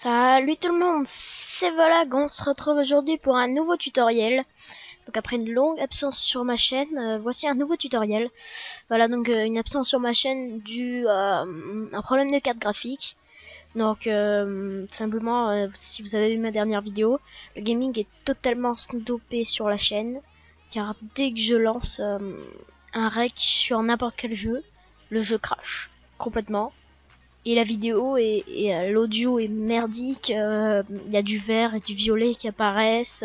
Salut tout le monde, c'est Volag, on se retrouve aujourd'hui pour un nouveau tutoriel. Donc après une longue absence sur ma chaîne, voici un nouveau tutoriel. Voilà, donc une absence sur ma chaîne due à un problème de carte graphique. Donc simplement, si vous avez vu ma dernière vidéo, le gaming est totalement stoppé sur la chaîne. Car dès que je lance un rec sur n'importe quel jeu, le jeu crash complètement. Et la vidéo et l'audio est merdique, il y a du vert et du violet qui apparaissent.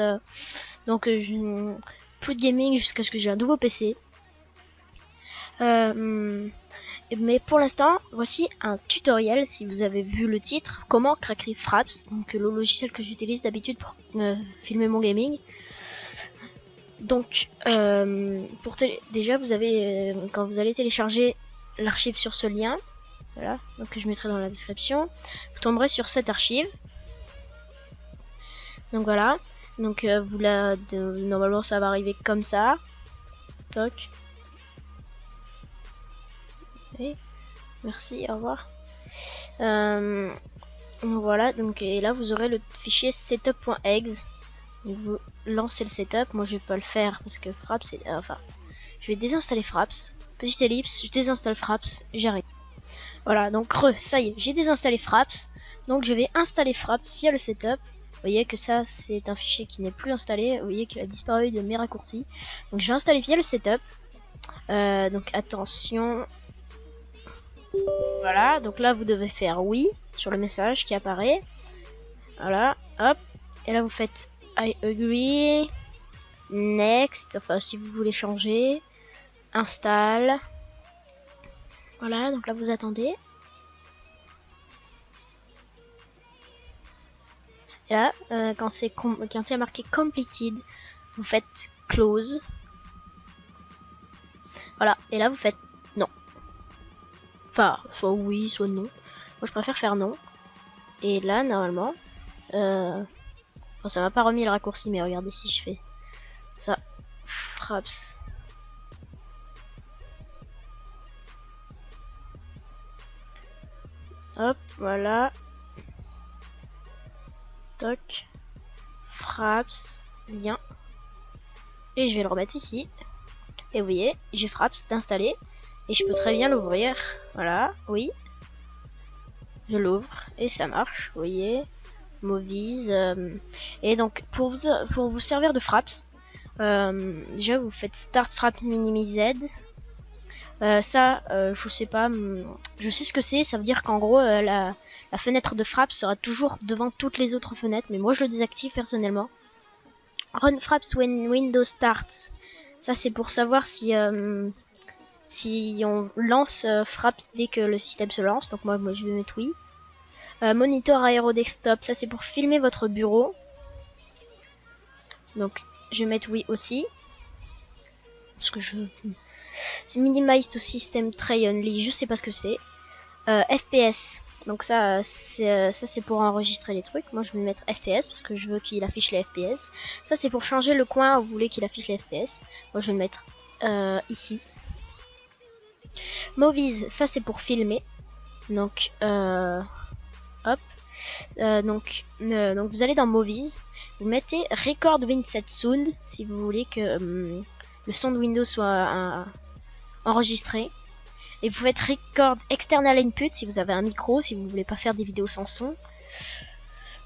Donc plus de gaming jusqu'à ce que j'ai un nouveau PC. Mais pour l'instant, voici un tutoriel, si vous avez vu le titre, comment craquer Fraps, donc le logiciel que j'utilise d'habitude pour filmer mon gaming. Donc déjà vous avez, quand vous allez télécharger l'archive sur ce lien, voilà, donc je mettrai dans la description, vous tomberez sur cette archive. Donc voilà, donc normalement ça va arriver comme ça. Toc. Okay. Merci, au revoir. Voilà, donc et là vous aurez le fichier setup.exe. Vous lancez le setup. Moi je vais pas le faire parce que Fraps c'est, enfin, je vais désinstaller Fraps. Petite ellipse, je désinstalle Fraps, j'arrête. Voilà, donc ça y est, j'ai désinstallé Fraps. Donc je vais installer Fraps via le setup. Vous voyez que ça c'est un fichier qui n'est plus installé. Vous voyez qu'il a disparu de mes raccourcis. Donc je vais installer via le setup. Donc attention. Voilà, donc là vous devez faire oui sur le message qui apparaît. Voilà, hop. Et là vous faites I agree. Next, enfin si vous voulez changer. Install. Voilà, donc là vous attendez. Et là, quand il y a marqué completed, vous faites close. Voilà, et là vous faites non. Enfin, soit oui, soit non. Moi je préfère faire non. Et là, normalement, bon, ça m'a pas remis le raccourci, mais regardez si je fais ça, Fraps. Hop, voilà. Toc. Fraps. Lien. Et je vais le remettre ici. Et vous voyez, j'ai Fraps d'installer. Et je peux très bien l'ouvrir. Voilà, oui. Je l'ouvre. Et ça marche, vous voyez. Movies. Et donc, pour vous servir de Fraps, déjà vous faites Start Fraps Minimize. Je sais pas, je sais ce que c'est, ça veut dire qu'en gros la fenêtre de Fraps sera toujours devant toutes les autres fenêtres, mais moi je le désactive personnellement. Run Fraps when Windows starts, ça c'est pour savoir si on lance Fraps dès que le système se lance, donc moi je vais mettre oui. Monitor Aero Desktop, ça c'est pour filmer votre bureau, donc je vais mettre oui aussi, parce que c'est Minimize to System Tray Only, je sais pas ce que c'est. FPS, donc ça c'est pour enregistrer les trucs. Moi je vais mettre FPS parce que je veux qu'il affiche les FPS. Ça c'est pour changer le coin où vous voulez qu'il affiche les FPS. Moi je vais le mettre ici. Movies, ça c'est pour filmer. Donc hop. Donc vous allez dans Movies, vous mettez Record Winset Sound si vous voulez que le son de Windows soit enregistré. Et vous faites Record External Input si vous avez un micro, si vous voulez pas faire des vidéos sans son.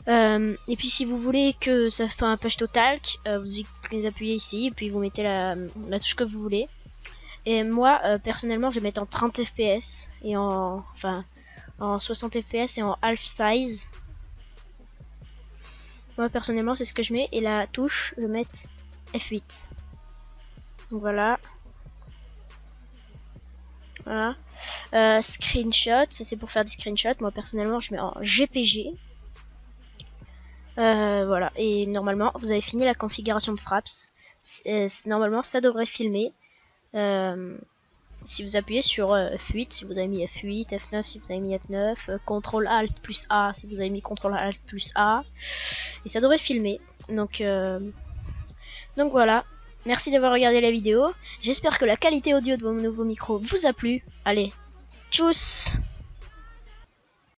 Et puis si vous voulez que ça soit un push to talk, vous appuyez ici et puis vous mettez la touche que vous voulez. Et moi personnellement je vais mettre en 30 fps et en 60 fps et en half size. Moi personnellement c'est ce que je mets, et la touche je vais mettre F8. Donc voilà. Voilà. Screenshot, ça c'est pour faire des screenshots. Moi personnellement je mets en GPG. Voilà, et normalement vous avez fini la configuration de Fraps. Normalement ça devrait filmer. Si vous appuyez sur F8, si vous avez mis F8, F9 si vous avez mis F9, CTRL ALT plus A si vous avez mis CTRL ALT plus A, et ça devrait filmer. Donc voilà. Merci d'avoir regardé la vidéo. J'espère que la qualité audio de vos nouveaux micros vous a plu. Allez, tchuss!